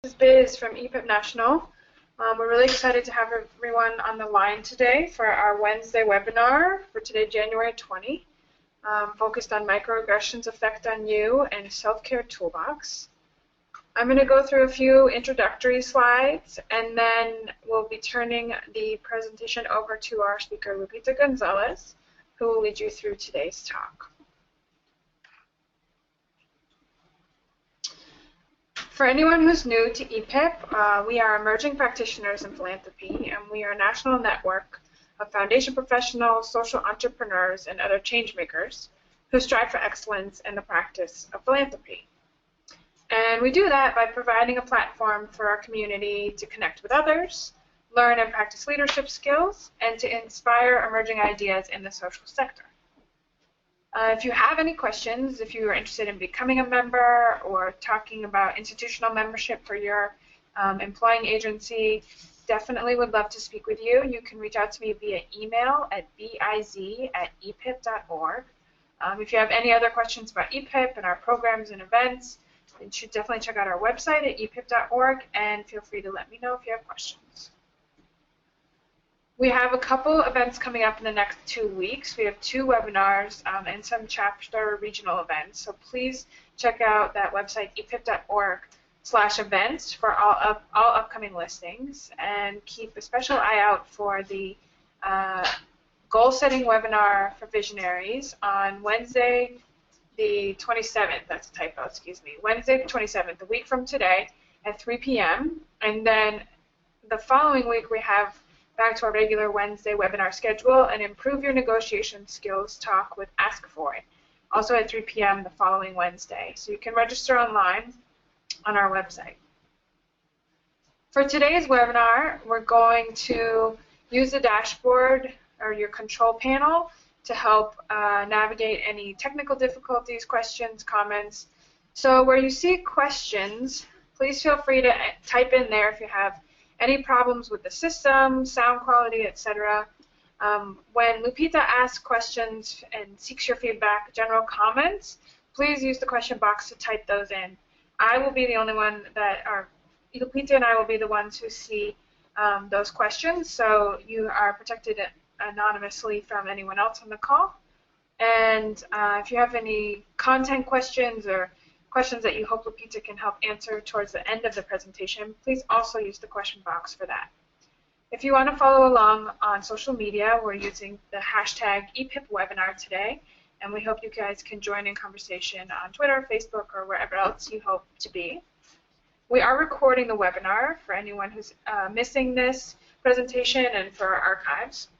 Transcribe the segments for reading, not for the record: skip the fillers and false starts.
This is Biz from EPIP National. We're really excited to have everyone on the line today for our Wednesday webinar for today, January 20, focused on microaggressions' effect on you and self-care toolbox. I'm going to go through a few introductory slides, and then we'll be turning the presentation over to our speaker, Lupita Gonzalez, who will lead you through today's talk. For anyone who's new to EPIP, we are emerging practitioners in philanthropy, and we are a national network of foundation professionals, social entrepreneurs, and other change makers who strive for excellence in the practice of philanthropy. And we do that by providing a platform for our community to connect with others, learn and practice leadership skills, and to inspire emerging ideas in the social sector. If you have any questions, if you are interested in becoming a member or talking about institutional membership for your employing agency, definitely would love to speak with you. You can reach out to me via email at biz@epip.org. If you have any other questions about EPIP and our programs and events, you should definitely check out our website at epip.org, and feel free to let me know if you have questions. We have a couple events coming up in the next 2 weeks. We have 2 webinars and some chapter regional events. So please check out that website, epip.org/events, for all upcoming listings, and keep a special eye out for the goal-setting webinar for visionaries on Wednesday, the 27th. That's a typo, excuse me. Wednesday, the 27th, a week from today at 3 p.m. And then the following week, we have back to our regular Wednesday webinar schedule, and Improve Your Negotiation Skills talk with Ask For It, also at 3 p.m. the following Wednesday. So you can register online on our website. For today's webinar, we're going to use the dashboard or your control panel to help navigate any technical difficulties, questions, comments. So where you see questions, please feel free to type in there if you have any problems with the system, sound quality, etc. When Lupita asks questions and seeks your feedback, general comments, please use the question box to type those in. I will be the only one Lupita and I will be the ones who see those questions, so you are protected anonymously from anyone else on the call. And if you have any content questions or questions that you hope Lupita can help answer towards the end of the presentation, please also use the question box for that. If you want to follow along on social media, we're using the hashtag EPIPWebinar today, and we hope you guys can join in conversation on Twitter, Facebook, or wherever else you hope to be. We are recording the webinar for anyone who's missing this presentation and for our archives.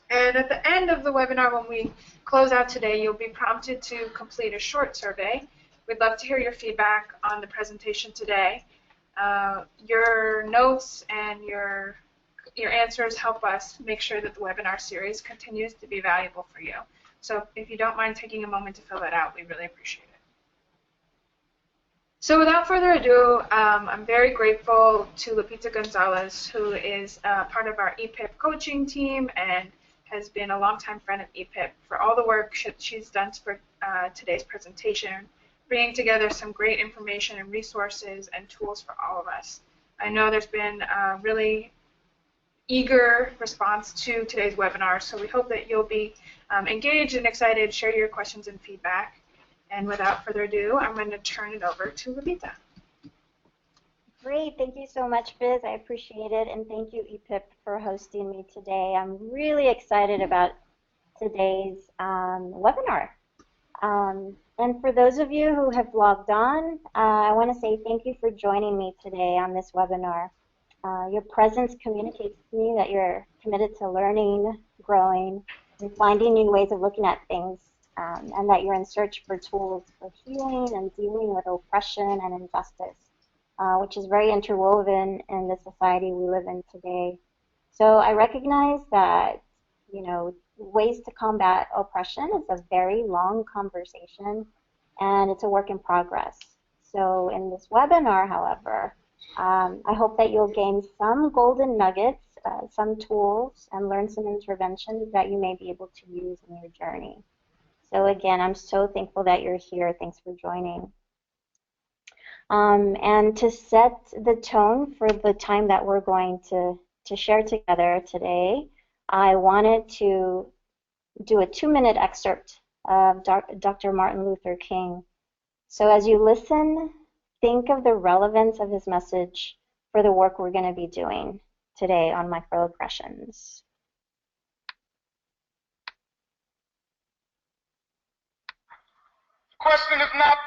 And at the end of the webinar, when we close out today, you'll be prompted to complete a short survey. We'd love to hear your feedback on the presentation today. Your notes and your answers help us make sure that the webinar series continues to be valuable for you. So if you don't mind taking a moment to fill that out, we really appreciate it. So without further ado, I'm very grateful to Lupita Gonzalez, who is part of our EPIP coaching team and has been a longtime friend of EPIP, for all the work she's done for today's presentation, bringing together some great information and resources and tools for all of us. I know there's been a really eager response to today's webinar, so we hope that you'll be engaged and excited, share your questions and feedback. And without further ado, I'm going to turn it over to Lupita. Great, thank you so much, Biz. I appreciate it, and thank you, EPIP, for hosting me today. I'm really excited about today's webinar. And for those of you who have logged on, I want to say thank you for joining me today on this webinar. Your presence communicates to me that you're committed to learning, growing, and finding new ways of looking at things, and that you're in search for tools for healing and dealing with oppression and injustice, which is very interwoven in the society we live in today. So I recognize that, ways to combat oppression is a very long conversation, and it's a work in progress. So in this webinar, however, I hope that you'll gain some golden nuggets, some tools, and learn some interventions that you may be able to use in your journey. So again, I'm so thankful that you're here. Thanks for joining. And to set the tone for the time that we're going to share together today, I wanted to do a 2-minute excerpt of Dr. Martin Luther King. So as you listen, think of the relevance of his message for the work we're going to be doing today on microaggressions. The question is not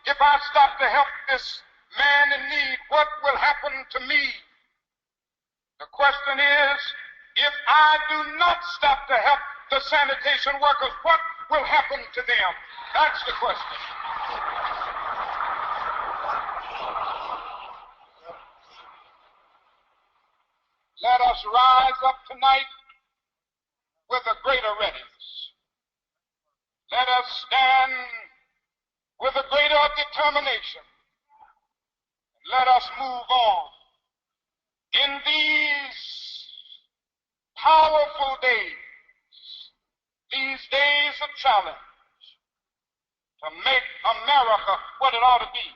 if I stop to help this man in need, what will happen to me? The question is, if I do not stop to help the sanitation workers, what will happen to them? That's the question. Let us rise up tonight with a greater readiness. Let us stand with a greater determination. Let us move on. In these powerful days, these days of challenge, to make America what it ought to be,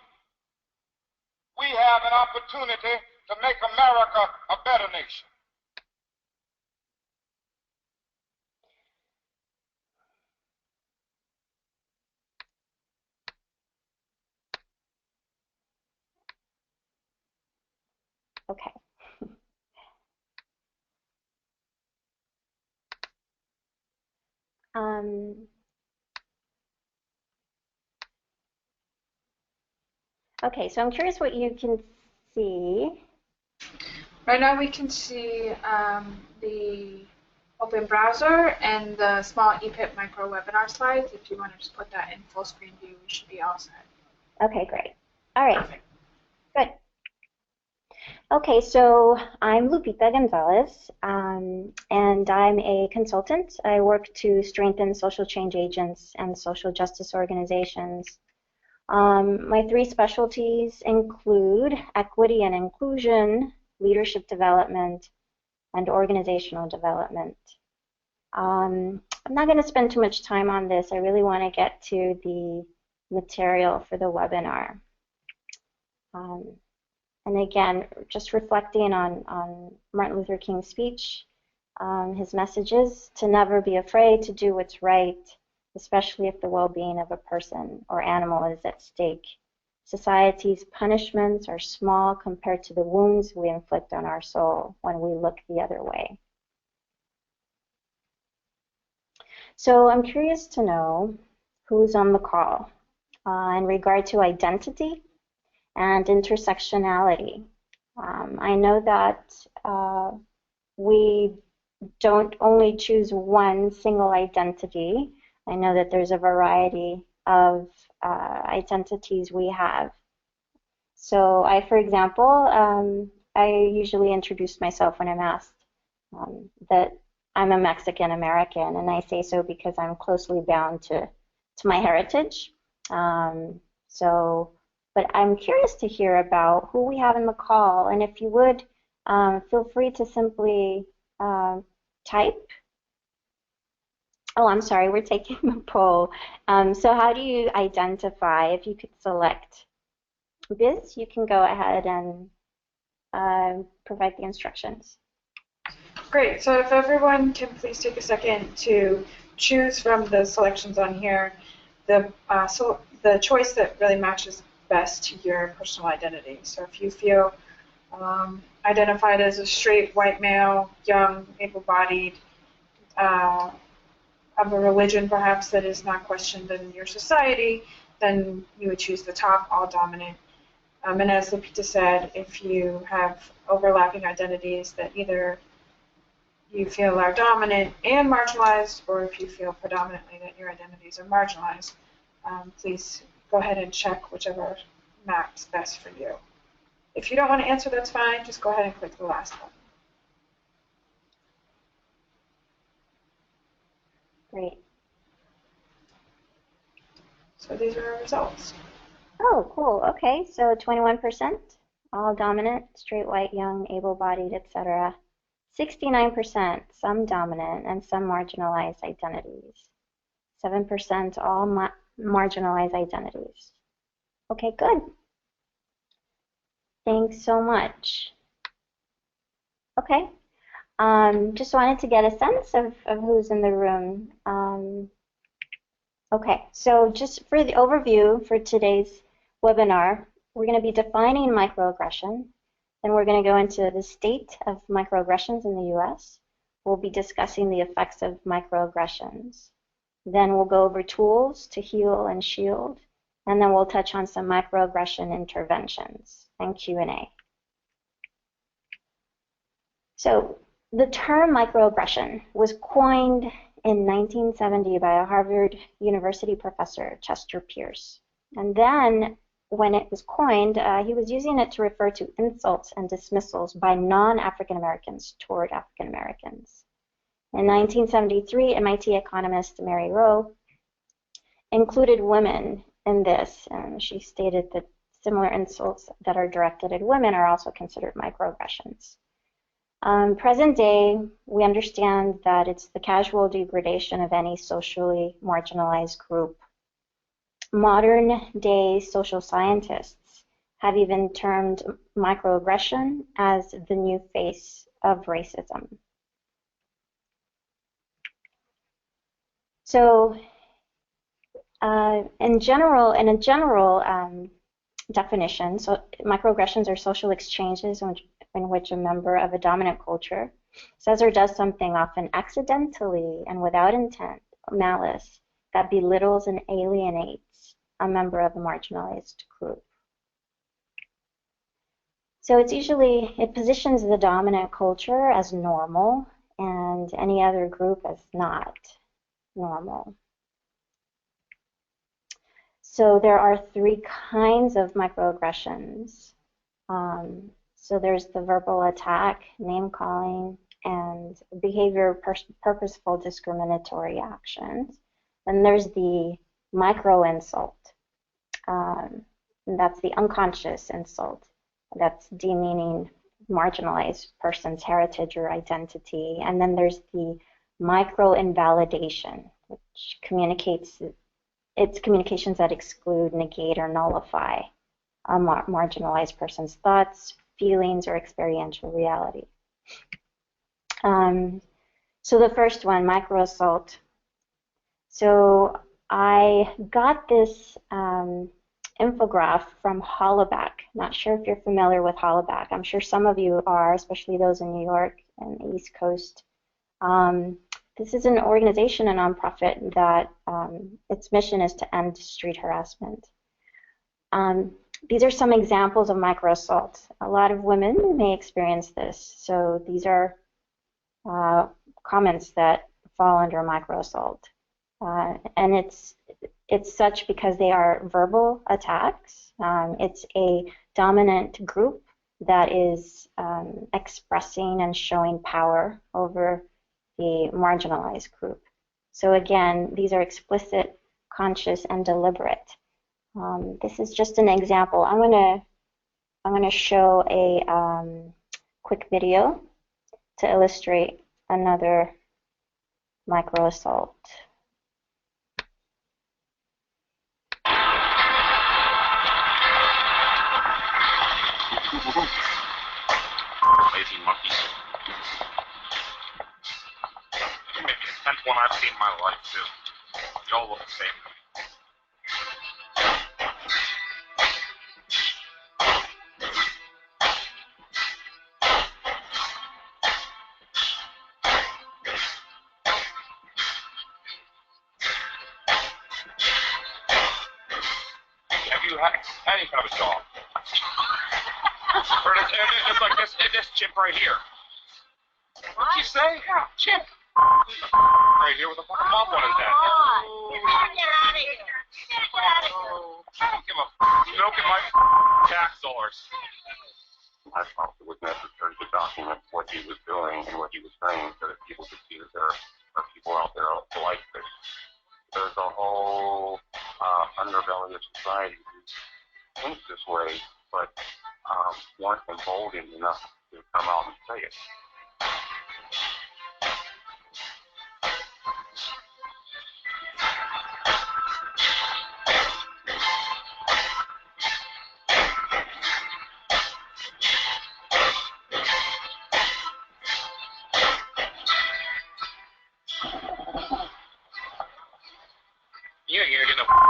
we have an opportunity to make America a better nation. Okay. Okay, so I'm curious what you can see. Right now we can see the open browser and the small EPIP micro webinar slides. If you want to just put that in full screen view, we should be all set. Okay, great. All right, Perfect. Good. Okay, so I'm Lupita Gonzalez, and I'm a consultant. I work to strengthen social change agents and social justice organizations. My 3 specialties include equity and inclusion, leadership development, and organizational development. I'm not going to spend too much time on this. I really want to get to the material for the webinar. And again, just reflecting on Martin Luther King's speech, his messages to never be afraid to do what's right, especially if the well-being of a person or animal is at stake. Society's punishments are small compared to the wounds we inflict on our soul when we look the other way. So I'm curious to know who's on the call in regard to identity and intersectionality. I know that we don't only choose one single identity. I know that there's a variety of identities we have. So for example, I usually introduce myself when I'm asked that I'm a Mexican American, and I say so because I'm closely bound to my heritage. But I'm curious to hear about who we have in the call, and if you would, feel free to simply type. Oh, I'm sorry, we're taking the poll. So how do you identify? If you could select Biz, you can go ahead and provide the instructions. Great. So if everyone can please take a second to choose from the selections on here the choice that really matches best to your personal identity. So if you feel identified as a straight white male, young, able-bodied, of a religion perhaps that is not questioned in your society, then you would choose the top, all dominant. And as Lupita said, if you have overlapping identities that either you feel are dominant and marginalized, or if you feel predominantly that your identities are marginalized, please go ahead and check whichever maps best for you. If you don't want to answer, that's fine. Just go ahead and click the last one. Great. So these are our results. Oh, cool. Okay, so 21%, all dominant, straight, white, young, able-bodied, etc. 69%, some dominant and some marginalized identities. 7% all marginalized identities. Okay, good. Thanks so much. Okay. Just wanted to get a sense of who's in the room. Okay, so just for the overview for today's webinar, we're going to be defining microaggression. Then we're going to go into the state of microaggressions in the US. We'll be discussing the effects of microaggressions. Then we'll go over tools to heal and shield. And then we'll touch on some microaggression interventions and Q&A. So the term microaggression was coined in 1970 by a Harvard University professor, Chester Pierce. And then when it was coined, he was using it to refer to insults and dismissals by non-African Americans toward African Americans. In 1973, MIT economist Mary Rowe included women in this, and she stated that similar insults that are directed at women are also considered microaggressions. Present day, we understand that it's the casual degradation of any socially marginalized group. Modern day social scientists have even termed microaggression as the new face of racism. So in a general definition, so microaggressions are social exchanges in which a member of a dominant culture says or does something often accidentally and without intent, malice, that belittles and alienates a member of a marginalized group. So it positions the dominant culture as normal and any other group as not normal. So there are three kinds of microaggressions. So there's the verbal attack, name calling, and behavior purposeful discriminatory actions. Then there's the micro insult. And that's the unconscious insult. That's demeaning marginalized person's heritage or identity. And then there's the micro invalidation, which it's communications that exclude, negate, or nullify a marginalized person's thoughts, feelings, or experiential reality. So the first one, microassault. So I got this infograph from Hollaback. Not sure if you're familiar with Hollaback. I'm sure some of you are, especially those in New York and the East Coast. This is an organization, a nonprofit, that its mission is to end street harassment. These are some examples of microassault. A lot of women may experience this. So these are comments that fall under microassault. And it's such because they are verbal attacks. It's a dominant group that is expressing and showing power over the marginalized group. So again, these are explicit, conscious, and deliberate. This is just an example. I'm gonna show a quick video to illustrate another microassault. Lazy monkey. You may be the 10th one I've seen in my life, too. You all look the same. Have you had any kind of a dog? Or it's like this chimp right here. What'd you say? Yeah, chimp. Right here with a fucking mop on his head. Get out of here. Get out of here. I don't give a milking my tax dollars. I felt it was necessary to document what he was doing and what he was saying so that people could see that there are people out there like this. There's a whole underbelly of society who thinks this way, but weren't emboldened enough to come out and say it.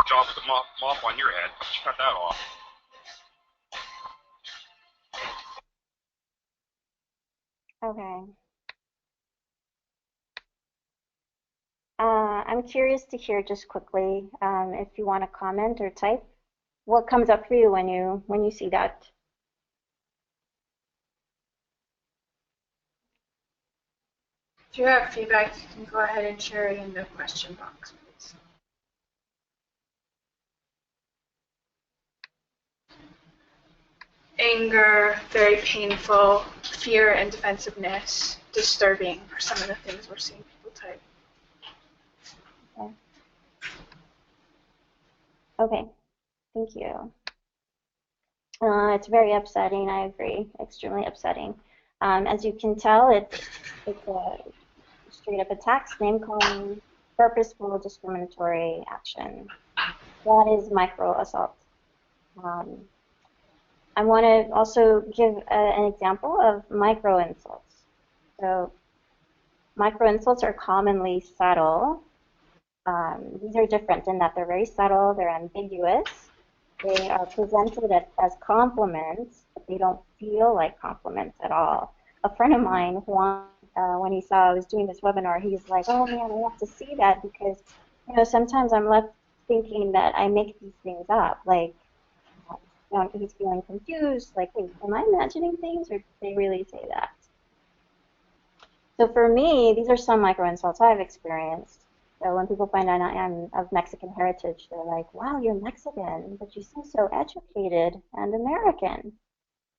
job with the mop on your head. Just cut that off. Okay. I'm curious to hear just quickly if you want to comment or type. What comes up for you when you see that? If you have feedback, you can go ahead and share it in the question box, please. Anger, very painful. Fear and defensiveness, disturbing are some of the things we're seeing people type. Okay, thank you. It's very upsetting, I agree, extremely upsetting. As you can tell, it's a straight up attacks, name calling, purposeful discriminatory action. That is micro assault. I want to also give an example of micro insults. So micro insults are commonly subtle. These are different in that they're very subtle, they're ambiguous, they are presented as compliments, but they don't feel like compliments at all. A friend of mine, Juan, when he saw I was doing this webinar, he's like, oh man, I have to see that because, you know, sometimes I'm left thinking that I make these things up. Like, you know, he's feeling confused, like, wait, am I imagining things or did they really say that? So for me, these are some micro insults I've experienced. So when people find out I am of Mexican heritage, they're like, wow, you're Mexican, but you seem so educated and American.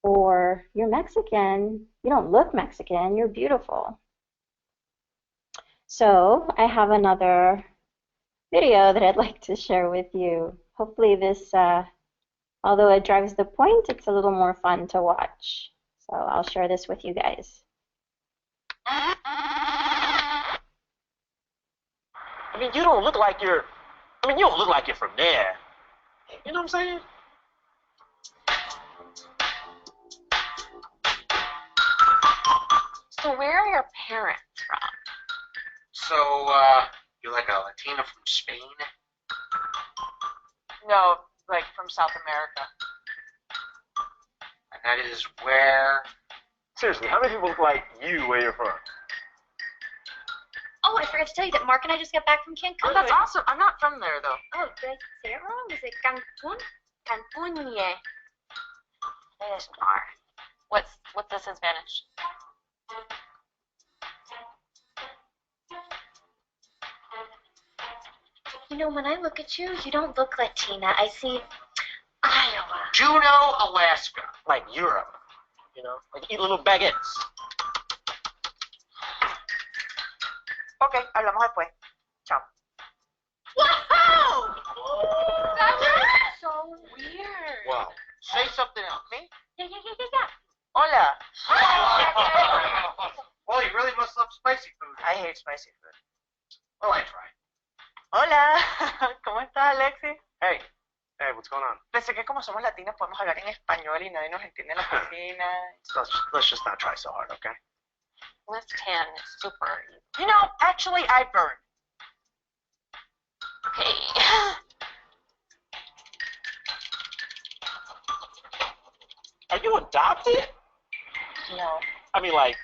Or you're Mexican, you don't look Mexican, you're beautiful. So I have another video that I'd like to share with you. Hopefully this, although it drives the point, it's a little more fun to watch. So I'll share this with you guys. I mean, you don't look like you're from there. You know what I'm saying? So where are your parents from? So, you're like a Latina from Spain? No, like from South America. And that is where? Seriously, how many people look like you where you're from? Oh, I forgot to tell you that Mark and I just got back from Cancun. Oh, that's awesome. I'm not from there, though. Oh, did I say it wrong? Is it Cancun? Cancun, yeah. There's Mar. What's this in Spanish? You know, when I look at you, you don't look Latina. I see Iowa. Juneau, Alaska. Like Europe. You know, like eat little baguettes. Okay, hablamos después. Chao. Wow! That was so weird. Wow. Say something else. Me? Yeah. Hola. Well, you really must love spicy food. I hate spicy food. Well, I try. Hola. ¿Cómo estás, Alexi? Hey, what's going on? Pensé que como somos latinos podemos hablar en español y nadie nos entiende en la oficina. Let's just not try so hard, okay? Left hand is super. You know, actually, I burned. Okay. Are you adopted? No. I mean, like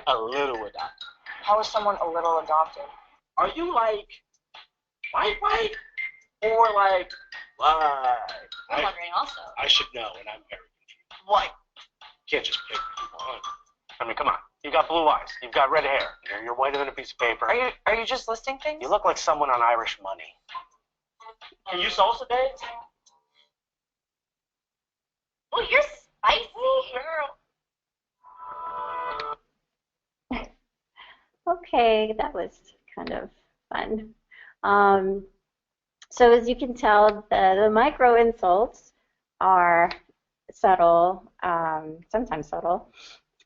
a little adopted. How is someone a little adopted? Are you like white, or like I'm wondering also. I should know, and I'm very confused. White. You can't just pick people. I mean, come on. You got blue eyes. You've got red hair. You're whiter than a piece of paper. Are you just listing things? You look like someone on Irish Money. Can you salsa dance? Oh, you're spicy. Girl. Okay, that was kind of fun. So as you can tell, the micro insults are subtle, sometimes subtle,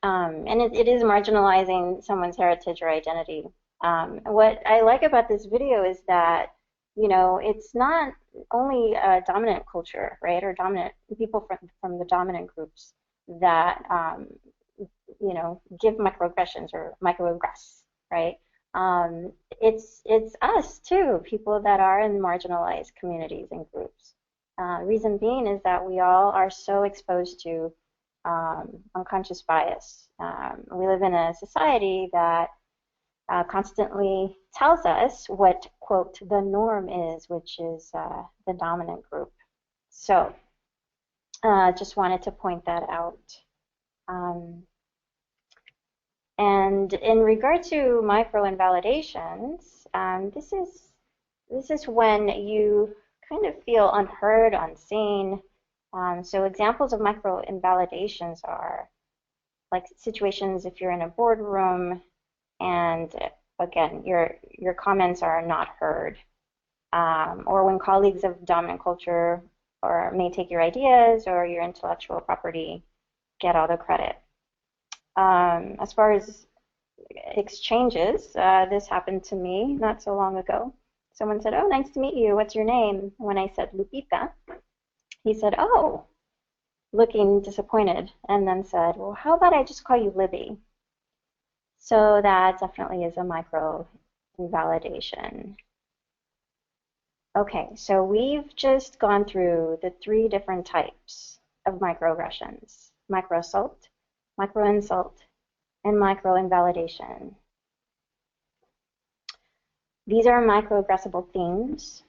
and it is marginalizing someone's heritage or identity. What I like about this video is that, you know, it's not only a dominant culture, right, or dominant people from the dominant groups that, you know, give microaggressions or microaggress, right? it's us too, people that are in marginalized communities and groups. Reason being is that we all are so exposed to unconscious bias. We live in a society that constantly tells us what, quote, the norm is, which is the dominant group. So just wanted to point that out. And in regard to micro-invalidations, this is when you kind of feel unheard, unseen. So examples of micro-invalidations are like situations if you're in a boardroom and again, your comments are not heard, or when colleagues of dominant culture or may take your ideas or your intellectual property, get all the credit. As far as exchanges, this happened to me not so long ago. Someone said, "Oh, nice to meet you. What's your name?" When I said Lupita, he said, "Oh," looking disappointed, and then said, "Well, how about I just call you Libby?" So that definitely is a micro invalidation. Okay, so we've just gone through the 3 different types of microaggressions: microassault, microinsult, and microinvalidation. These are microaggressible themes.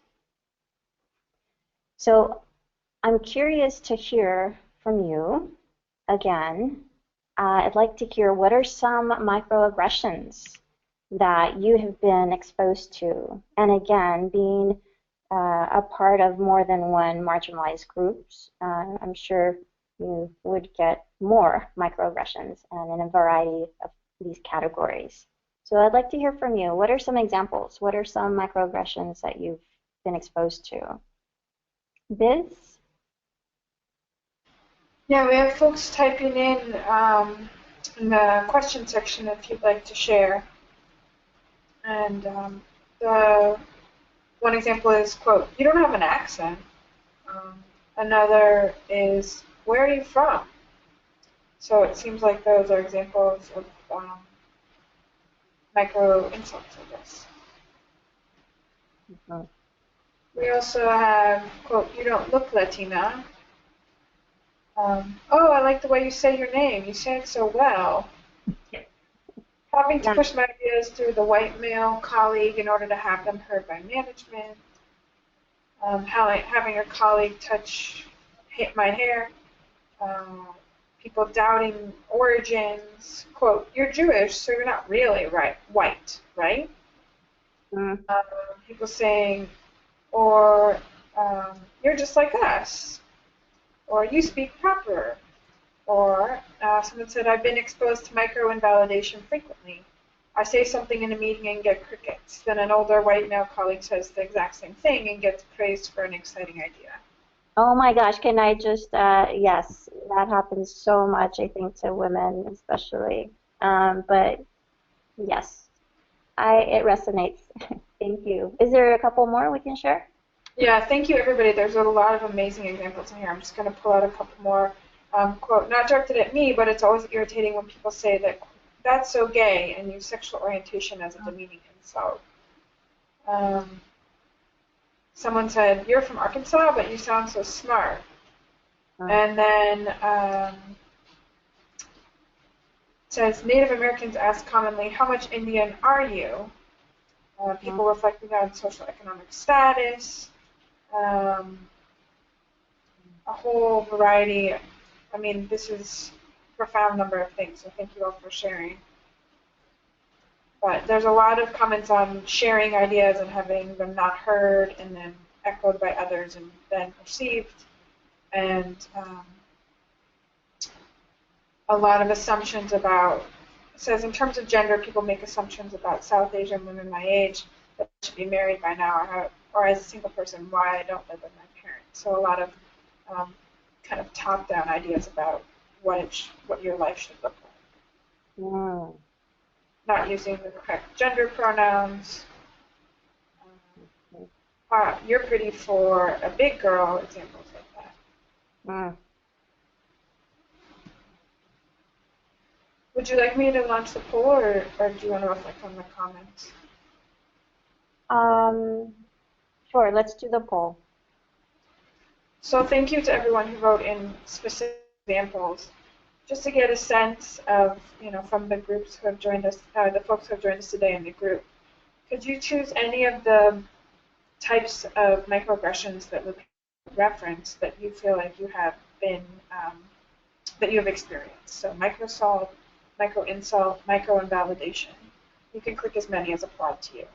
So I'm curious to hear from you again. I'd like to hear what are some microaggressions that you have been exposed to, and again, being a part of more than one marginalized groups, I'm sure you would get more microaggressions and in a variety of these categories. So I'd like to hear from you. What are some examples? What are some microaggressions that you've been exposed to? Biz? Yeah, we have folks typing in the question section if you'd like to share. And the one example is, quote, "You don't have an accent." Another is, "Where are you from?" So it seems like those are examples of micro insults, I guess. Mm-hmm. We also have, quote, "You don't look Latina." "Oh, I like the way you say your name. You say it so well." "Having to push my ideas through the white male colleague in order to have them heard by management." Having your colleague touch my hair. People doubting origins. Quote, "You're Jewish, so you're not really white, right?" People saying, or "You're just like us," or "You speak proper," or someone said, "I've been exposed to micro-invalidation frequently. I say something in a meeting and get crickets. Then an older white male colleague says the exact same thing and gets praised for an exciting idea." Oh my gosh, can I just, yes, that happens so much, I think, to women especially. But yes, it resonates. Thank you. Is there a couple more we can share? Yeah, thank you, everybody. There's a lot of amazing examples in here. I'm just going to pull out a couple more. Quote, "Not directed at me, but it's always irritating when people say that that's so gay," and use sexual orientation as a demeaning insult. Someone said, "You're from Arkansas, but you sound so smart." And then says, "Native Americans ask commonly, 'How much Indian are you?' People reflecting on socioeconomic status. A whole variety. I mean, this is a profound number of things, so thank you all for sharing. But there's a lot of comments on sharing ideas and having them not heard and then echoed by others and then perceived. And a lot of assumptions about, it says, "In terms of gender, people make assumptions about South Asian women my age that I should be married by now, or as a single person, why I don't live with my parents." So a lot of kind of top-down ideas about what your life should look like. Not using the correct gender pronouns. "You're pretty for a big girl," examples like that. Would you like me to launch the poll, or do you want to reflect on the comments? Sure, let's do the poll. So thank you to everyone who wrote in specific examples, just to get a sense of, from the groups who have joined us, the folks who have joined us today in the group. Could you choose any of the types of microaggressions that Lupita referenced that you feel like you have been, that you have experienced? So micro-assault, micro-insult, micro-invalidation. You can click as many as apply to you.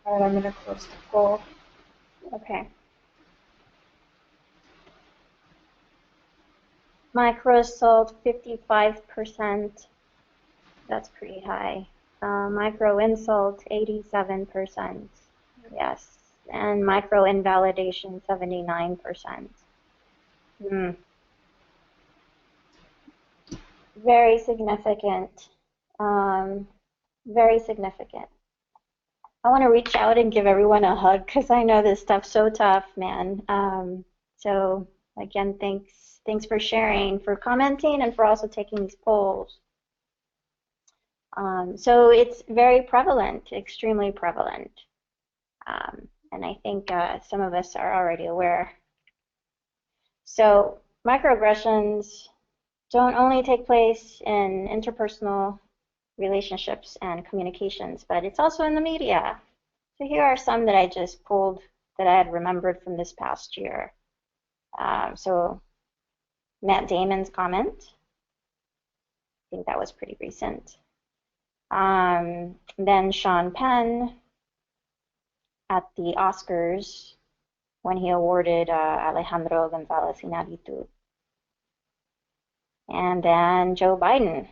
All right, I'm going to close the poll. Okay. Micro-assault, 55%. That's pretty high. Micro-insult, 87%. Yes. And micro-invalidation, 79%. Very significant. Very significant. I want to reach out and give everyone a hug because I know this stuff's so tough, man. So again, thanks for sharing, for commenting, and for also taking these polls. So it's very prevalent, extremely prevalent. And I think some of us are already aware. So microaggressions don't only take place in interpersonal relationships and communications, but it's also in the media. So here are some that I just pulled that I had remembered from this past year. So Matt Damon's comment, I think that was pretty recent. Then Sean Penn at the Oscars when he awarded Alejandro Gonzalez Inarritu. And then Joe Biden,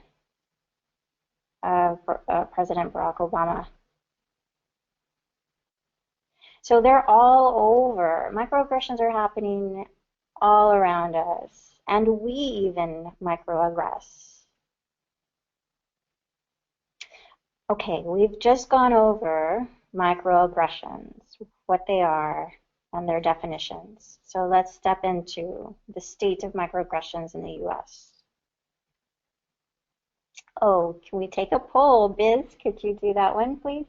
President Barack Obama. So they're all over. Microaggressions are happening all around us, and we even microaggress. Okay, we've just gone over microaggressions, what they are, and their definitions. So let's step into the state of microaggressions in the US. Oh, can we take a poll? Biz, could you do that one, please?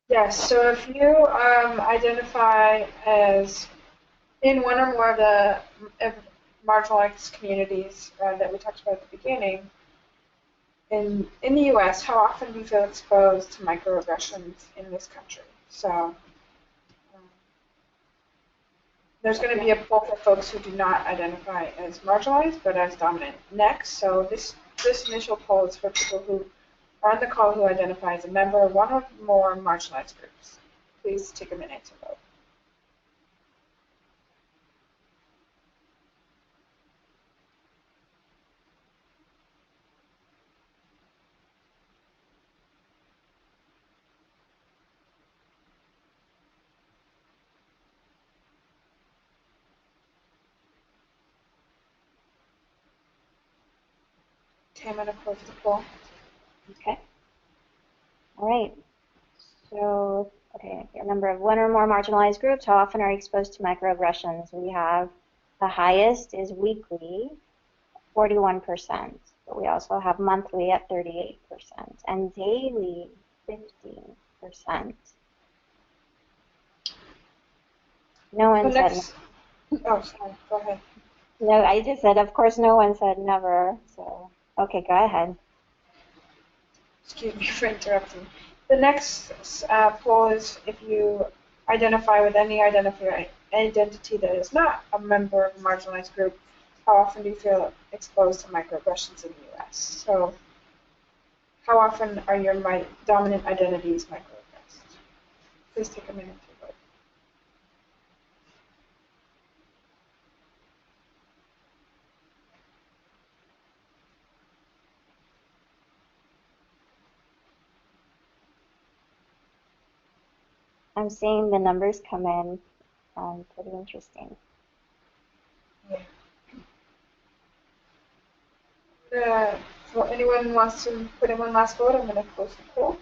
Yes, so if you identify as in one or more of the marginalized communities that we talked about at the beginning, in the U.S., how often do you feel exposed to microaggressions in this country? So there's going to be a poll for folks who do not identify as marginalized, but as dominant. Next, so this initial poll is for people who are on the call who identify as a member of one or more marginalized groups. Please take a minute to vote. Okay, I'm going to close the poll. Okay. All right. So, okay, a number of one or more marginalized groups. How often are you exposed to microaggressions? We have the highest is weekly, 41%. But we also have monthly at 38% and daily, 15%. No one said. Oh, sorry. Go ahead. No, I just said, of course, no one said never. So, okay, go ahead. Excuse me for interrupting. The next poll is if you identify with any identity that is not a member of a marginalized group, how often do you feel exposed to microaggressions in the U.S.? So how often are your dominant identities microaggressed? Please take a minute to vote. I'm seeing the numbers come in. Pretty interesting. So anyone wants to put in one last vote, I'm going to close the poll.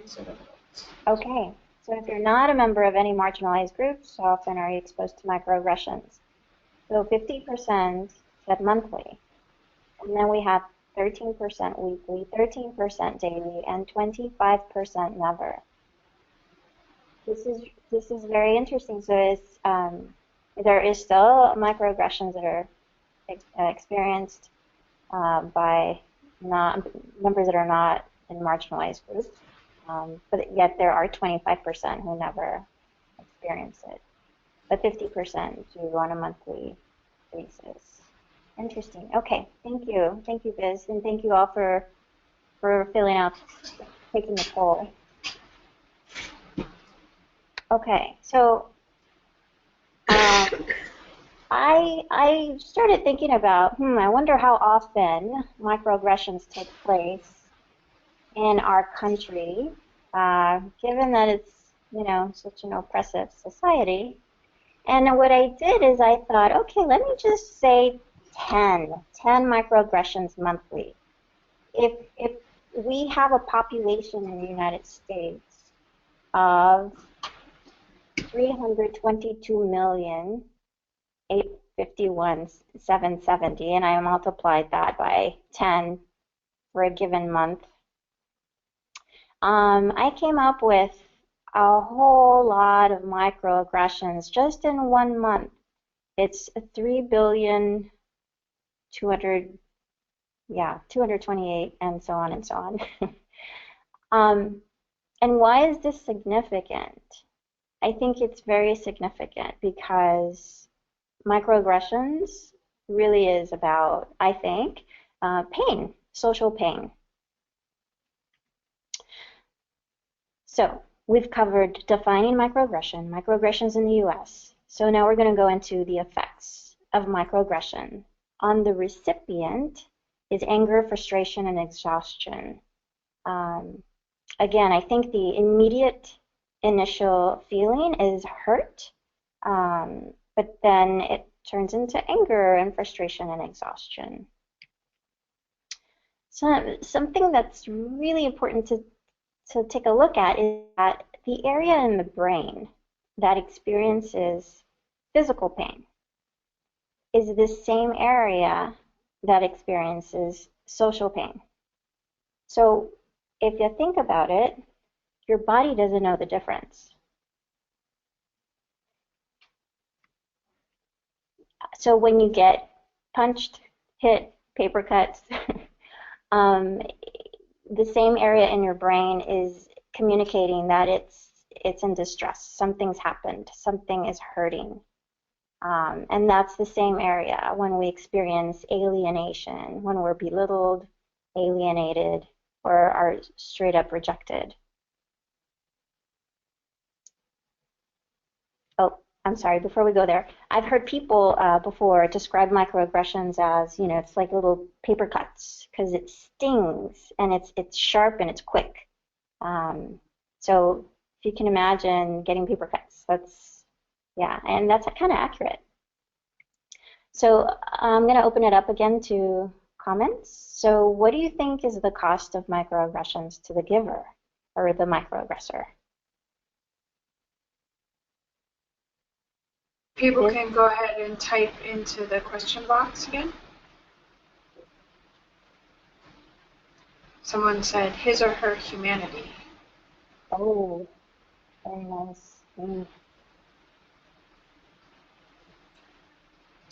These are the votes. Okay, so if you're not a member of any marginalized groups, how often are you exposed to microaggressions? So 50% said monthly. And then we have 13% weekly, 13% daily, and 25% never. This is very interesting. So it's, there is still microaggressions that are experienced by members that are not in marginalized groups, but yet there are 25% who never experience it, but 50% do on a monthly basis. Interesting. Okay, thank you, Biz, and thank you all for filling out, taking the poll. Okay, so I started thinking about, I wonder how often microaggressions take place in our country, given that it's, such an oppressive society. And what I did is I thought, okay, let me just say 10 microaggressions monthly. If we have a population in the United States of 322,851,770, and I multiplied that by 10 for a given month, I came up with a whole lot of microaggressions just in 1 month. It's 228, and so on and so on. And why is this significant? I think it's very significant because microaggressions really is about, I think, pain, social pain. So we've covered defining microaggressions in the U.S. So now we're going to go into the effects of microaggression. On the recipient is anger, frustration, and exhaustion. Again, I think the immediate initial feeling is hurt, but then it turns into anger and frustration and exhaustion. So something that's really important to take a look at is that the area in the brain that experiences physical pain is the same area that experiences social pain. So if you think about it, your body doesn't know the difference. So when you get punched, hit, paper cuts, the same area in your brain is communicating that it's in distress. Something's happened. Something is hurting. And that's the same area when we experience alienation, when we're belittled, alienated, or are straight up rejected. Oh, I'm sorry, before we go there, I've heard people before describe microaggressions as, it's like little paper cuts because it stings and it's sharp and it's quick. So if you can imagine getting paper cuts, and that's kind of accurate. So I'm going to open it up again to comments. So what do you think is the cost of microaggressions to the giver or the microaggressor? People can go ahead and type into the question box again. Someone said his or her humanity. Oh, very nice.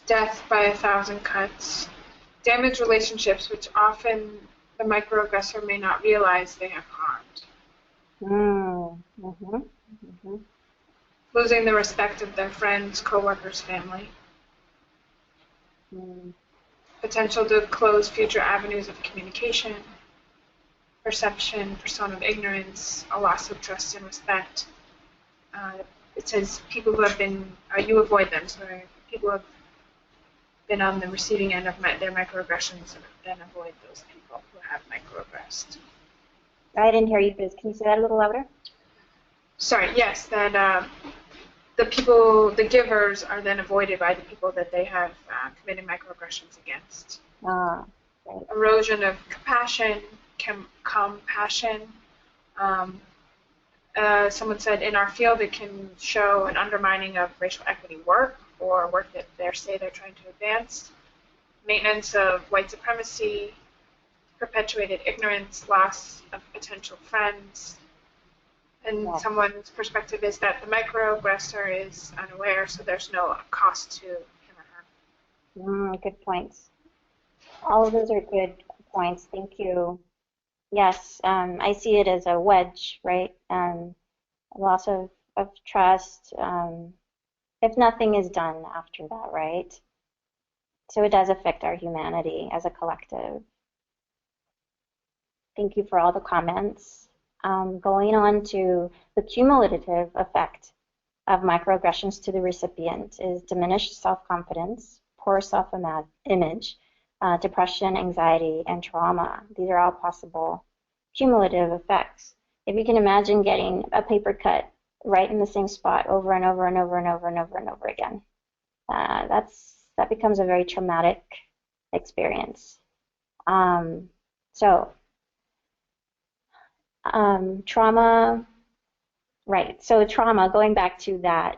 Death by 1,000 cuts. Damaged relationships, which often the microaggressor may not realize they have harmed. Losing the respect of their friends, coworkers, family. Potential to close future avenues of communication. Perception, persona of ignorance, a loss of trust and respect. It says people who have been, you avoid them, so people who have been on the receiving end of their microaggressions, then avoid those people who have microaggressed. I didn't hear you, Biz. Can you say that a little louder? Sorry, yes, that the givers are then avoided by the people that they have committed microaggressions against. Right. Erosion of compassion, compassion. Someone said in our field it can show an undermining of racial equity work or work that they're trying to advance. Maintenance of white supremacy, perpetuated ignorance, loss of potential friends. And someone's perspective is that the microaggressor is unaware, so there's no cost to him or her. Good points. All of those are good points. Thank you. Yes, I see it as a wedge, right? Loss of trust, if nothing is done after that, right? So it does affect our humanity as a collective. Thank you for all the comments. Going on to the cumulative effect of microaggressions to the recipient is diminished self-confidence, poor self-image, depression, anxiety, and trauma. These are all possible cumulative effects. If you can imagine getting a paper cut right in the same spot over and over and over and over and over and over again, that becomes a very traumatic experience. Trauma, right, so trauma, going back to that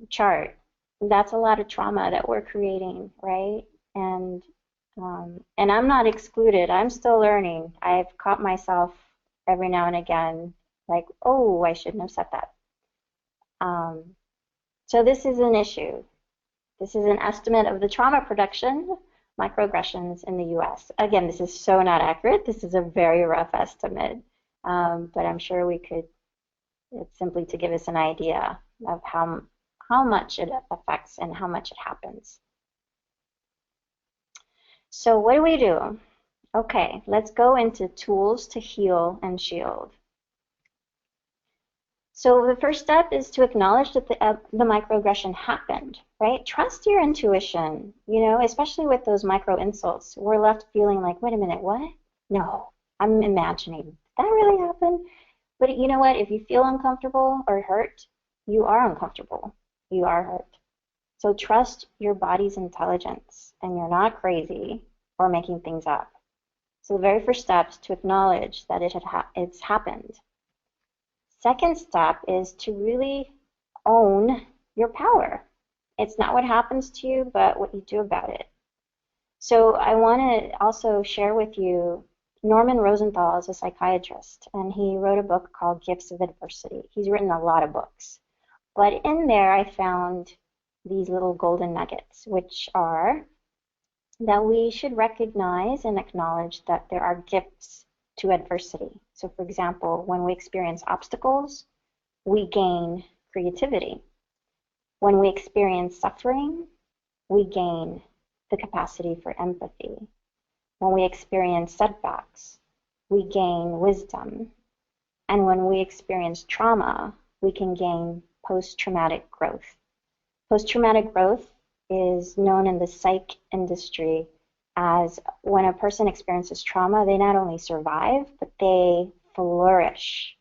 chart, that's a lot of trauma that we're creating, right? And I'm not excluded. I'm still learning. I've caught myself every now and again, like, oh, I shouldn't have said that. So this is an issue. This is an estimate of the trauma production microaggressions in the U.S. Again, this is so not accurate. This is a very rough estimate, but I'm sure we could, it's simply to give us an idea of how much it affects and how much it happens. So what do we do? Okay, let's go into tools to heal and shield. So the first step is to acknowledge that the microaggression happened, right? Trust your intuition, you know, especially with those micro insults. We're left feeling like, wait a minute, what? No, I'm imagining. Did that really happen? But you know what? If you feel uncomfortable or hurt, you are uncomfortable. You are hurt. So trust your body's intelligence, and you're not crazy or making things up. So the very first step is to acknowledge that it's happened. Second step is to really own your power. It's not what happens to you, but what you do about it. So I want to also share with you, Norman Rosenthal is a psychiatrist, and he wrote a book called Gifts of Adversity. He's written a lot of books. But in there I found these little golden nuggets, which are that we should recognize and acknowledge that there are gifts to adversity. So for example, when we experience obstacles, we gain creativity. When we experience suffering, we gain the capacity for empathy. When we experience setbacks, we gain wisdom. And when we experience trauma, we can gain post-traumatic growth. Post-traumatic growth is known in the psych industry as when a person experiences trauma, they not only survive, but they flourish.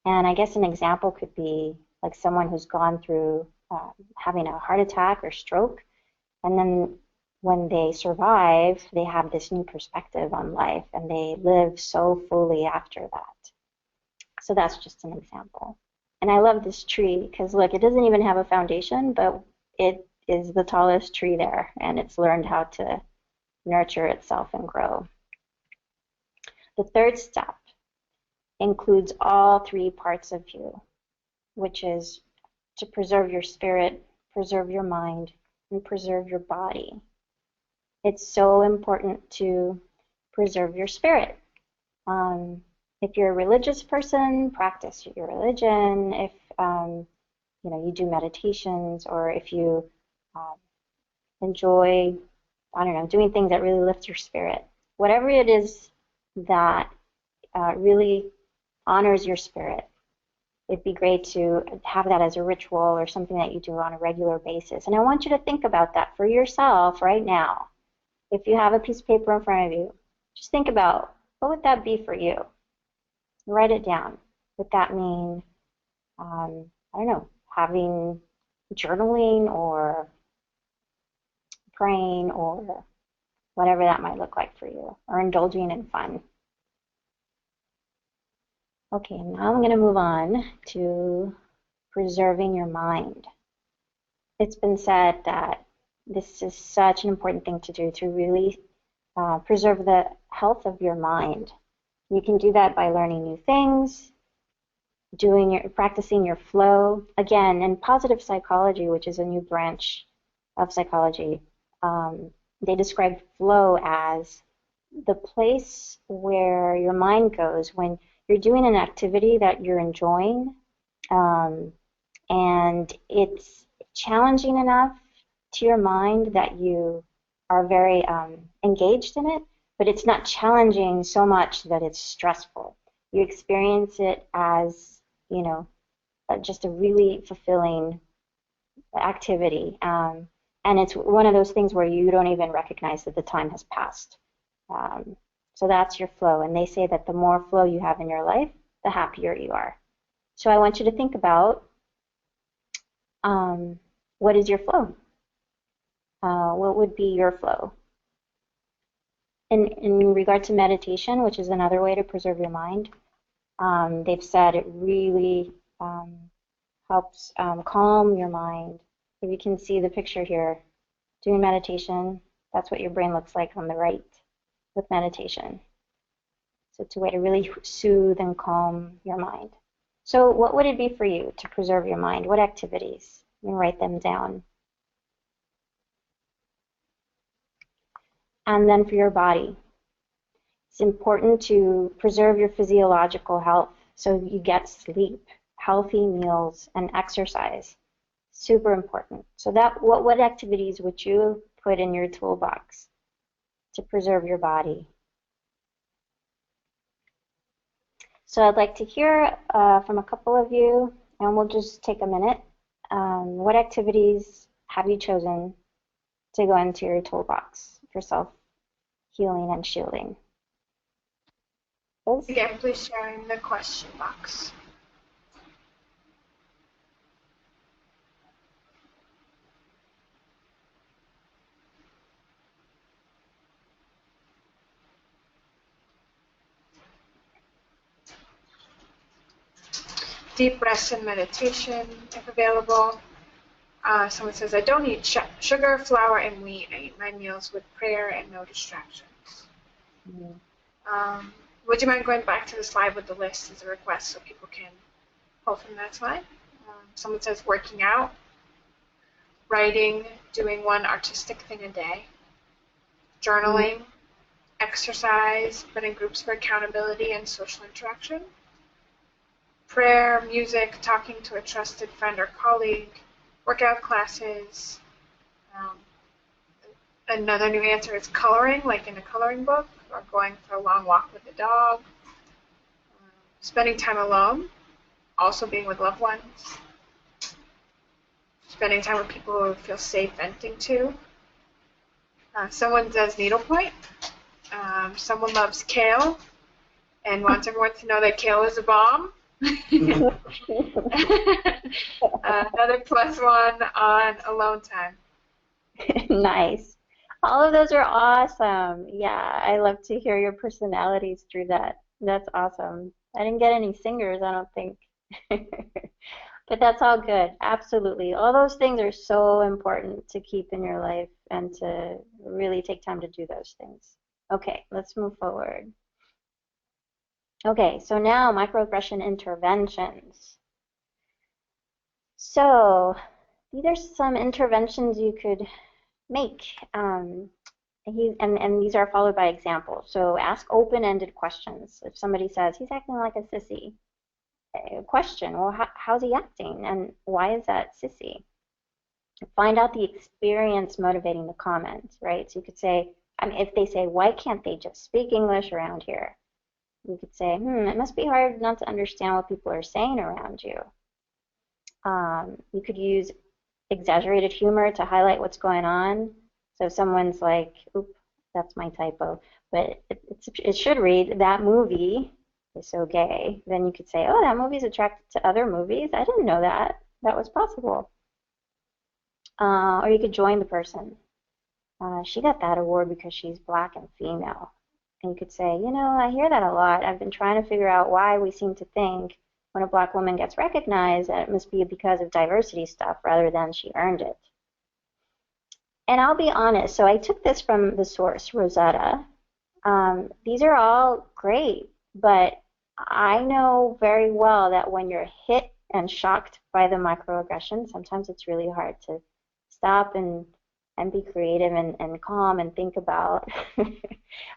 And I guess an example could be like someone who's gone through having a heart attack or stroke, and then when they survive, they have this new perspective on life, and they live so fully after that. So that's just an example. And I love this tree because, look, it doesn't even have a foundation, but it is the tallest tree there, and it's learned how to nurture itself and grow. The third step includes all three parts of you, which is to preserve your spirit, preserve your mind, and preserve your body. It's so important to preserve your spirit. If you're a religious person, practice your religion. If you do meditations, or if you enjoy, I don't know, doing things that really lift your spirit. Whatever it is that really honors your spirit, it'd be great to have that as a ritual or something that you do on a regular basis. And I want you to think about that for yourself right now. If you have a piece of paper in front of you, just think about, what would that be for you? Write it down. Would that mean, I don't know, having journaling or praying or whatever that might look like for you, or indulging in fun? Okay, now I'm going to move on to preserving your mind. It's been said that this is such an important thing to do to really preserve the health of your mind. You can do that by learning new things, practicing your flow. Again, in positive psychology, which is a new branch of psychology, they describe flow as the place where your mind goes when you're doing an activity that you're enjoying, and it's challenging enough to your mind that you are very engaged in it, but it's not challenging so much that it's stressful. You experience it as, you know, just a really fulfilling activity. And it's one of those things where you don't even recognize that the time has passed. So that's your flow. And they say that the more flow you have in your life, the happier you are. So I want you to think about what is your flow? What would be your flow? In regard to meditation, which is another way to preserve your mind, they've said it really helps calm your mind. If you can see the picture here, doing meditation, that's what your brain looks like on the right with meditation. So it's a way to really soothe and calm your mind. So what would it be for you to preserve your mind? What activities? You can write them down. And then for your body, it's important to preserve your physiological health so you get sleep, healthy meals, and exercise. Super important. So what activities would you put in your toolbox to preserve your body? So I'd like to hear from a couple of you, and we'll just take a minute. What activities have you chosen to go into your toolbox for self-healing and shielding? Liz? Again, please share in the question box. Deep breaths and meditation, if available. Someone says, I don't eat sugar, flour, and wheat. I eat my meals with prayer and no distractions. Mm-hmm. Would you mind going back to the slide with the list as a request so people can pull from that slide? Someone says working out, writing, doing one artistic thing a day, journaling, exercise, but in groups for accountability and social interaction, prayer, music, talking to a trusted friend or colleague, workout classes. Another new answer is coloring, like in a coloring book, or going for a long walk with the dog. Spending time alone, also being with loved ones. Spending time with people who feel safe venting to. Someone does needlepoint. Someone loves kale and wants everyone to know that kale is a bomb. Another +1 on alone time. Nice. All of those are awesome. Yeah, I love to hear your personalities through that. That's awesome. I didn't get any singers, I don't think. But that's all good. Absolutely. All those things are so important to keep in your life and to really take time to do those things. Okay, let's move forward. Okay, so now microaggression interventions. So these are some interventions you could make. And these are followed by examples. So ask open-ended questions. If somebody says, he's acting like a sissy, question, well, how's he acting? And why is that sissy? Find out the experience motivating the comment, right? So you could say, if they say, why can't they just speak English around here? You could say, it must be hard not to understand what people are saying around you. You could use exaggerated humor to highlight what's going on. So if someone's like, oop, that's my typo, but it should read, that movie is so gay, then you could say, oh, that movie's attracted to other movies. I didn't know that. That was possible. Or you could join the person. She got that award because she's black and female. And you could say, you know, I hear that a lot. I've been trying to figure out why we seem to think when a black woman gets recognized that it must be because of diversity stuff rather than she earned it. And I'll be honest, so I took this from the source, Rosetta. These are all great, but I know very well that when you're hit and shocked by the microaggression, sometimes it's really hard to stop and be creative and calm and think about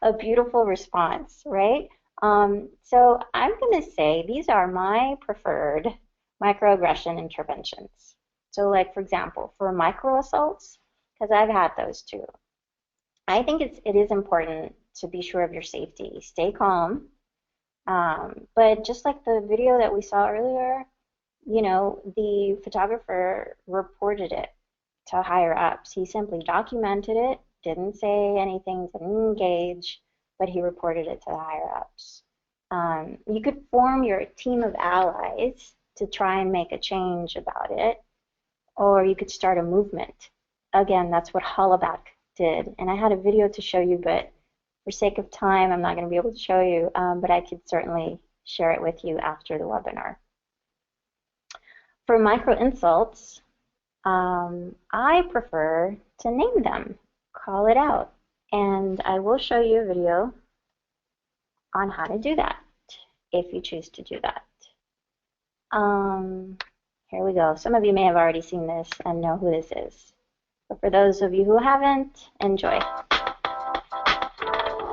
a beautiful response, right? So I'm going to say these are my preferred microaggression interventions. So like, for example, for micro assaults, because I've had those too, I think it is important to be sure of your safety. Stay calm. But just like the video that we saw earlier, you know, the photographer reported it to higher ups. He simply documented it, didn't say anything, didn't engage, but he reported it to the higher ups. You could form your team of allies to try and make a change about it, or you could start a movement. Again, that's what Hollaback did. And I had a video to show you, but for sake of time, I'm not going to be able to show you, but I could certainly share it with you after the webinar. For micro insults, I prefer to name them, call it out, and I will show you a video on how to do that if you choose to do that. Here we go. Some of you may have already seen this and know who this is, but for those of you who haven't, enjoy.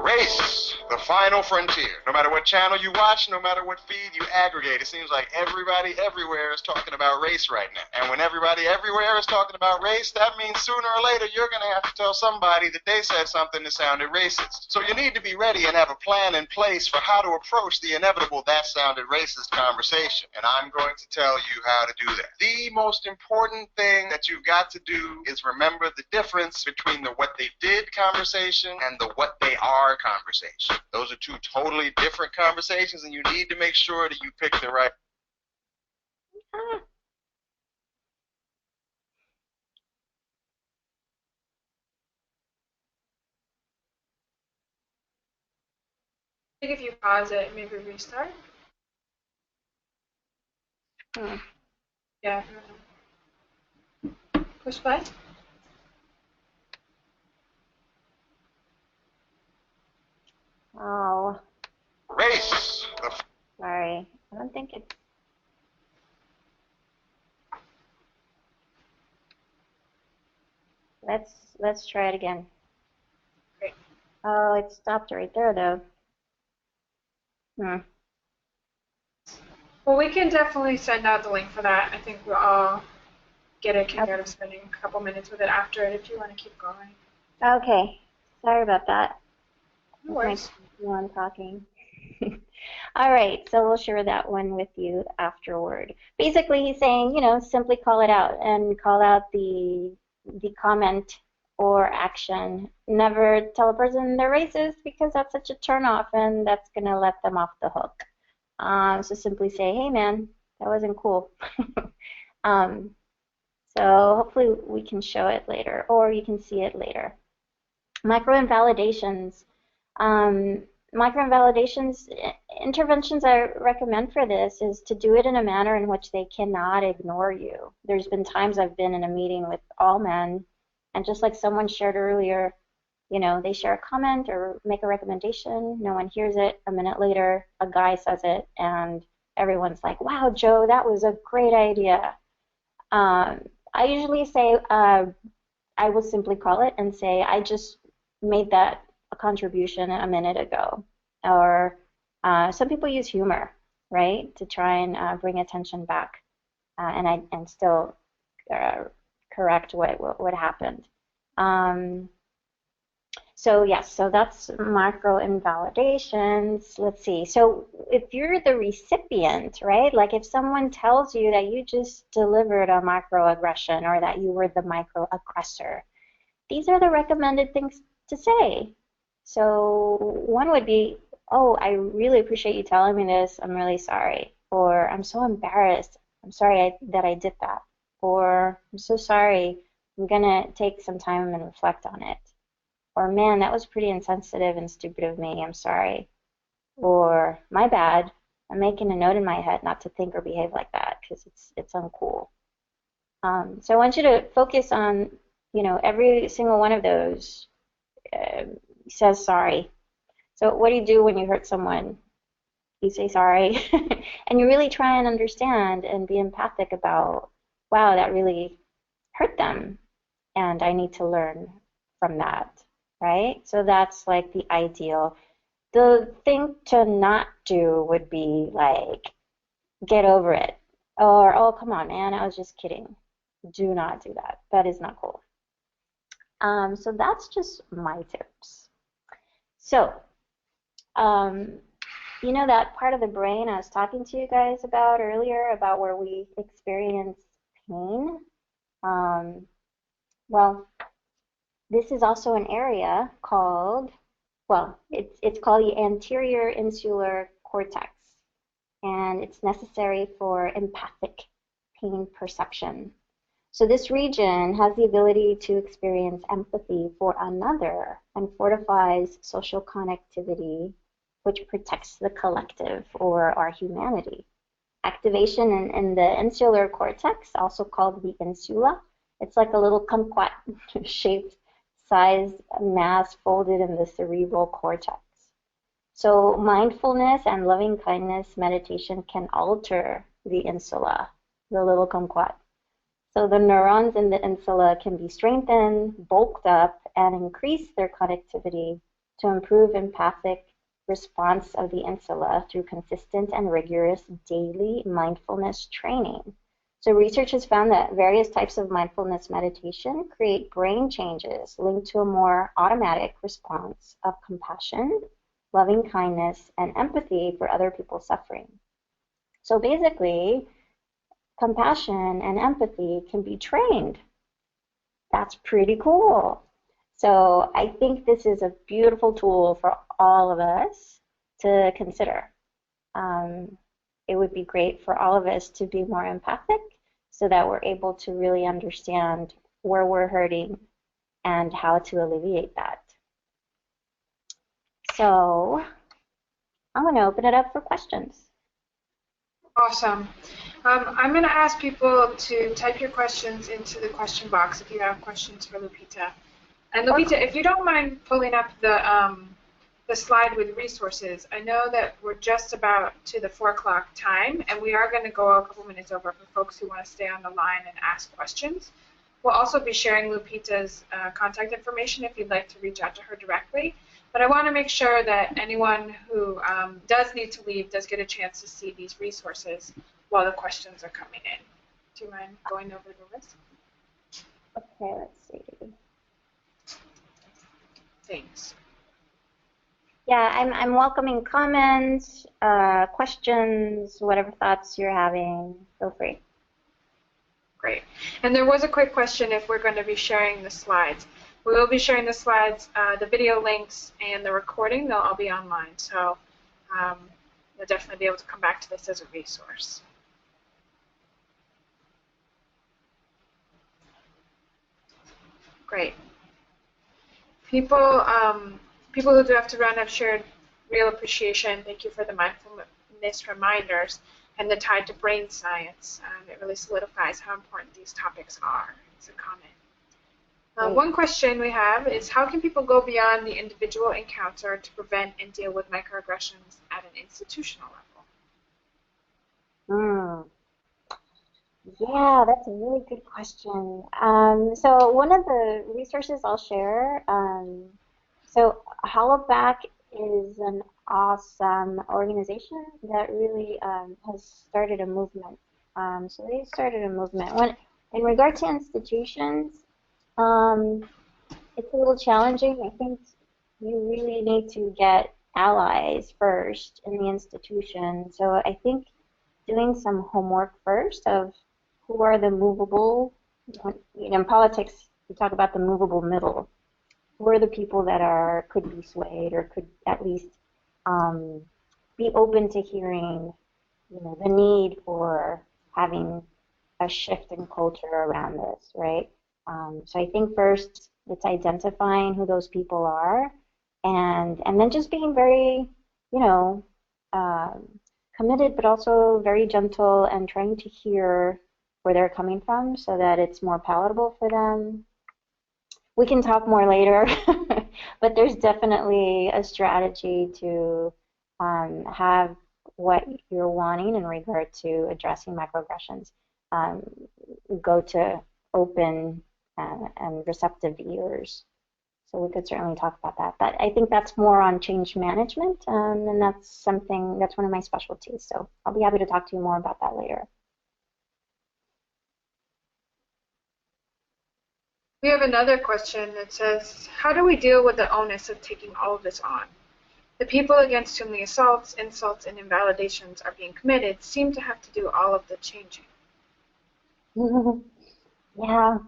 Race, the final frontier. No matter what channel you watch, no matter what feed you aggregate, it seems like everybody everywhere is talking about race right now. And when everybody everywhere is talking about race, that means sooner or later you're going to have to tell somebody that they said something that sounded racist. So you need to be ready and have a plan in place for how to approach the inevitable that sounded racist conversation. And I'm going to tell you how to do that. The most important thing that you've got to do is remember the difference between the what they did conversation and the what they are conversation. Those are two totally different conversations, and you need to make sure that you pick the right. I think if you pause it, maybe restart. Yeah. Push play. Oh. Race. Sorry, I don't think it's. Let's try it again. Great. Oh, it stopped right there though. Well, we can definitely send out the link for that. I think we'll all get a kick out of spending a couple minutes with it after it if you want to keep going. Okay, sorry about that. No worries. I'm talking. All right, so we'll share that one with you afterward. Basically, he's saying, you know, simply call it out and call out the comment or action. Never tell a person they're racist because that's such a turnoff and that's going to let them off the hook. So simply say, hey, man, that wasn't cool. So hopefully we can show it later or you can see it later. Micro-invalidations. Micro-invalidations, interventions I recommend for this is to do it in a manner in which they cannot ignore you. There's been times I've been in a meeting with all men, and just like someone shared earlier, you know, they share a comment or make a recommendation, no one hears it, a minute later a guy says it, and everyone's like, wow, Joe, that was a great idea. I usually say, I will simply call it and say, I just made that a contribution a minute ago. Or some people use humor, right, to try and bring attention back and still correct what happened. So yes, so that's micro-invalidations. Let's see. So if you're the recipient, right, like if someone tells you that you just delivered a microaggression or that you were the microaggressor, these are the recommended things to say. So one would be, oh, I really appreciate you telling me this. I'm really sorry. Or I'm so embarrassed. I'm sorry that I did that. Or I'm so sorry. I'm gonna take some time and reflect on it. Or man, that was pretty insensitive and stupid of me. I'm sorry. Or my bad. I'm making a note in my head not to think or behave like that because it's uncool. So I want you to focus on, every single one of those says sorry. So what do you do when you hurt someone? You say sorry, and you really try and understand and be empathic about, wow, that really hurt them, and I need to learn from that, right? So that's like the ideal. The thing to not do would be like, get over it, or, oh, come on, man, I was just kidding. Do not do that. That is not cool. So that's just my tips. So, that part of the brain I was talking to you guys about earlier, about where we experience pain? Well, this is also an area called, it's called the anterior insular cortex, and it's necessary for empathic pain perception. So this region has the ability to experience empathy for another and fortifies social connectivity, which protects the collective or our humanity. Activation in the insular cortex, also called the insula, it's like a little kumquat shaped size mass folded in the cerebral cortex. So mindfulness and loving kindness meditation can alter the insula, the little kumquat. So the neurons in the insula can be strengthened, bulked up, and increase their connectivity to improve empathic response of the insula through consistent and rigorous daily mindfulness training. So research has found that various types of mindfulness meditation create brain changes linked to a more automatic response of compassion, loving kindness, and empathy for other people's suffering. So basically, compassion and empathy can be trained. That's pretty cool. So I think this is a beautiful tool for all of us to consider. It would be great for all of us to be more empathic so that we're able to really understand where we're hurting and how to alleviate that. So I'm going to open it up for questions. Awesome. I'm going to ask people to type your questions into the question box if you have questions for Lupita. And Lupita, if you don't mind pulling up the slide with resources, I know that we're just about to the 4 o'clock time, and we are going to go a couple minutes over for folks who want to stay on the line and ask questions. We'll also be sharing Lupita's contact information if you'd like to reach out to her directly. But I want to make sure that anyone who does need to leave does get a chance to see these resources while the questions are coming in. Do you mind going over the list? Okay, let's see. Thanks. Yeah, I'm welcoming comments, questions, whatever thoughts you're having. Feel free. Great. And there was a quick question if we're going to be sharing the slides. We will be sharing the slides, the video links, and the recording. They'll all be online. So you'll definitely be able to come back to this as a resource. Great. People who do have to run have shared real appreciation. Thank you for the mindfulness reminders and the tie to brain science. It really solidifies how important these topics are. It's a comment. One question we have is, how can people go beyond the individual encounter to prevent and deal with microaggressions at an institutional level? Yeah, that's a really good question. So one of the resources I'll share, so Hollaback is an awesome organization that really has started a movement. So they started a movement. In regard to institutions, it's a little challenging. I think you really need to get allies first in the institution. So I think doing some homework first of who are the movable, in politics, we talk about the movable middle. Who are the people that could be swayed or could at least be open to hearing, the need for having a shift in culture around this, right? So I think first it's identifying who those people are, and then just being very, committed, but also very gentle and trying to hear where they're coming from so that it's more palatable for them. We can talk more later, but there's definitely a strategy to have what you're wanting in regard to addressing microaggressions go to open and receptive ears. So we could certainly talk about that. But I think that's more on change management, and that's one of my specialties. So I'll be happy to talk to you more about that later. We have another question that says, how do we deal with the onus of taking all of this on? The people against whom the assaults, insults, and invalidations are being committed seem to have to do all of the changing. Yeah.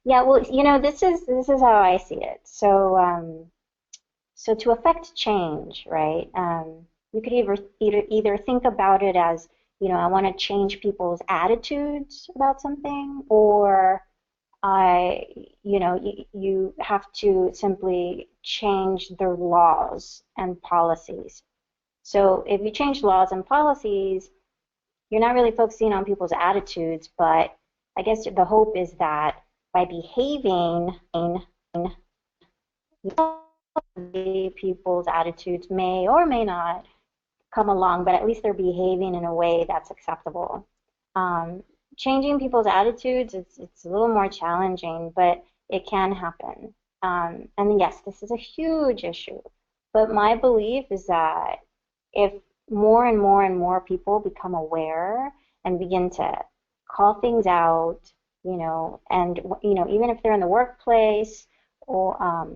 Yeah, well, this is how I see it. So so to affect change, right? You could either think about it as, I want to change people's attitudes about something, or you have to simply change the laws and policies. So if you change laws and policies, you're not really focusing on people's attitudes, but I guess the hope is that by behaving, people's attitudes may or may not come along, but at least they're behaving in a way that's acceptable. Changing people's attitudes, it's a little more challenging, but it can happen. And yes, this is a huge issue, but my belief is that if more and more and more people become aware and begin to call things out, and even if they're in the workplace or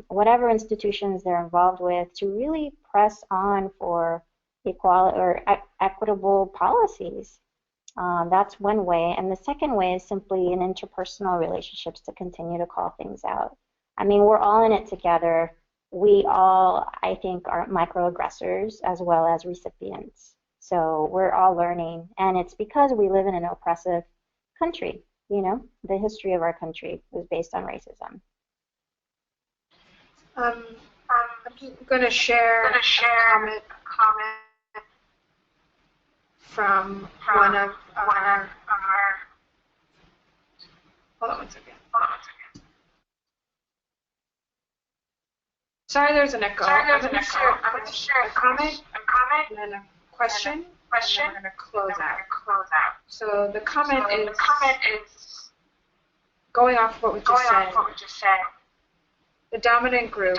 whatever institutions they're involved with, to really press on for equality or equitable policies. That's one way. And the second way is simply in interpersonal relationships to continue to call things out. I mean, we're all in it together. We all, I think, are microaggressors as well as recipients. So we're all learning. And it's because we live in an oppressive country. The history of our country was based on racism. I'm going to share a comment from one of our, hold on one second. Sorry, there's an echo. I'm going to share a comment and then a question, and then we're going to close out. So the comment is going off what we just said. The dominant group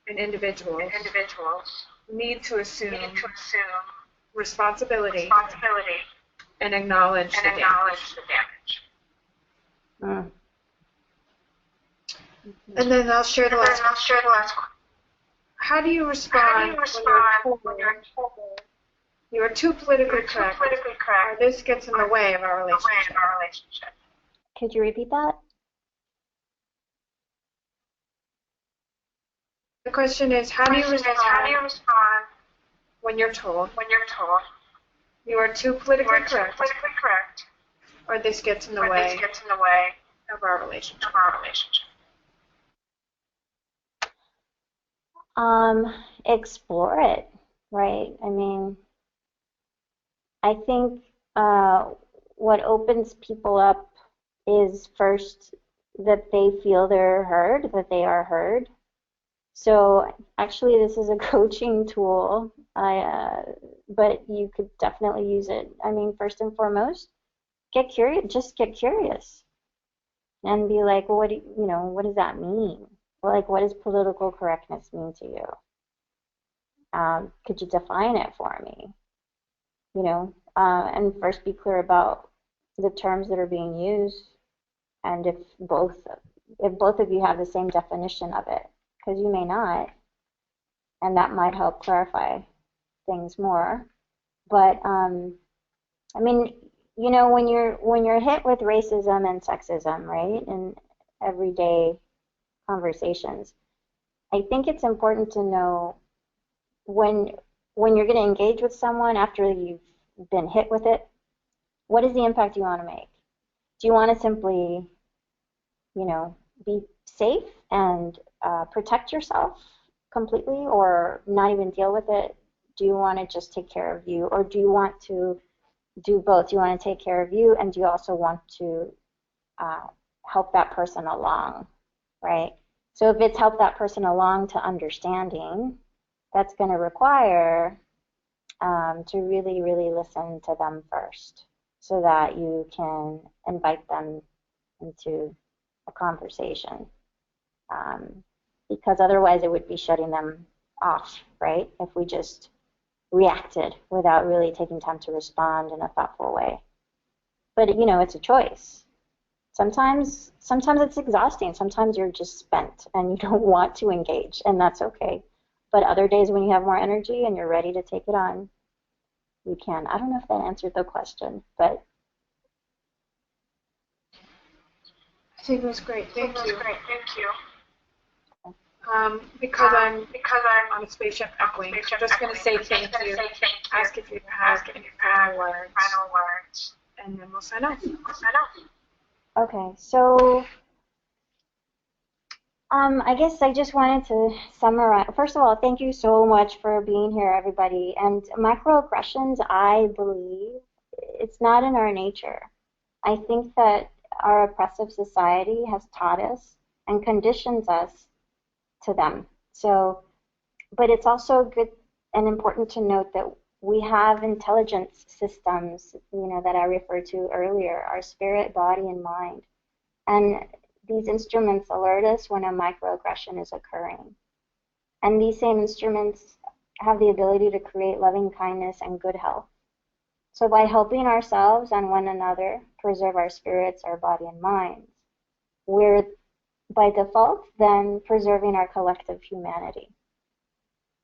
and individuals need to assume responsibility and acknowledge the damage. And then I'll share the last one. How do you respond when you're told you are too politically correct, or this gets in the way of our relationship? Could you repeat that? The question is, how do you respond when you're told you are too politically correct, or this gets in the way of our relationship? Explore it, right? I mean, I think what opens people up is first that they feel they're heard, that they are heard. So actually, this is a coaching tool, but you could definitely use it. I mean, first and foremost, get curious. Just get curious, and be like, well, what does that mean? Like, what does political correctness mean to you? Could you define it for me? And first be clear about the terms that are being used, and if both of you have the same definition of it, because you may not, and that might help clarify things more. But I mean, when you're hit with racism and sexism, right, in everyday conversations, I think it's important to know when you're going to engage with someone after you've been hit with it, what is the impact you want to make? Do you want to simply, be safe and protect yourself completely, or not even deal with it? Do you want to just take care of you, or do you want to do both? Do you want to take care of you, and do you also want to help that person along, right? So if it's help that person along to understanding, that's going to require to really, really listen to them first, so that you can invite them into a conversation. Because otherwise it would be shutting them off, right? If we just reacted without really taking time to respond in a thoughtful way. But it's a choice. Sometimes it's exhausting. Sometimes you're just spent and you don't want to engage, and that's okay. But other days when you have more energy and you're ready to take it on, you can. I don't know if that answered the question, but I think it was great. Thank you. Because I'm on a spaceship echoing, I'm just going to say thank you. Ask if you have any final words, and then we'll sign off. okay. So I guess I just wanted to summarize. First of all, thank you so much for being here, everybody. And microaggressions, I believe, it's not in our nature. I think that our oppressive society has taught us and conditions us to them. So, but it's also good and important to note that we have intelligence systems, that I referred to earlier, our spirit, body, and mind. And these instruments alert us when a microaggression is occurring. And these same instruments have the ability to create loving kindness and good health. So by helping ourselves and one another preserve our spirits, our body, and minds, we're by default then preserving our collective humanity.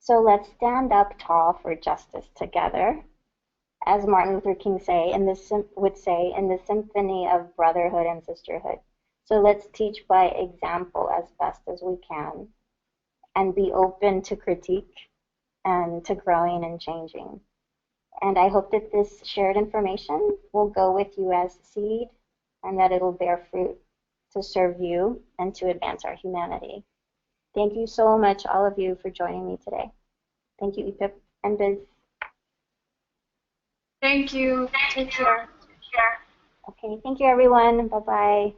So let's stand up tall for justice together, as Martin Luther King would say, in the symphony of brotherhood and sisterhood. So let's teach by example as best as we can, and be open to critique and to growing and changing. And I hope that this shared information will go with you as seed, and that it'll bear fruit to serve you and to advance our humanity. Thank you so much, all of you, for joining me today. Thank you, EPIP and Biz. Thank you. Take care. Okay, thank you, everyone. Bye-bye.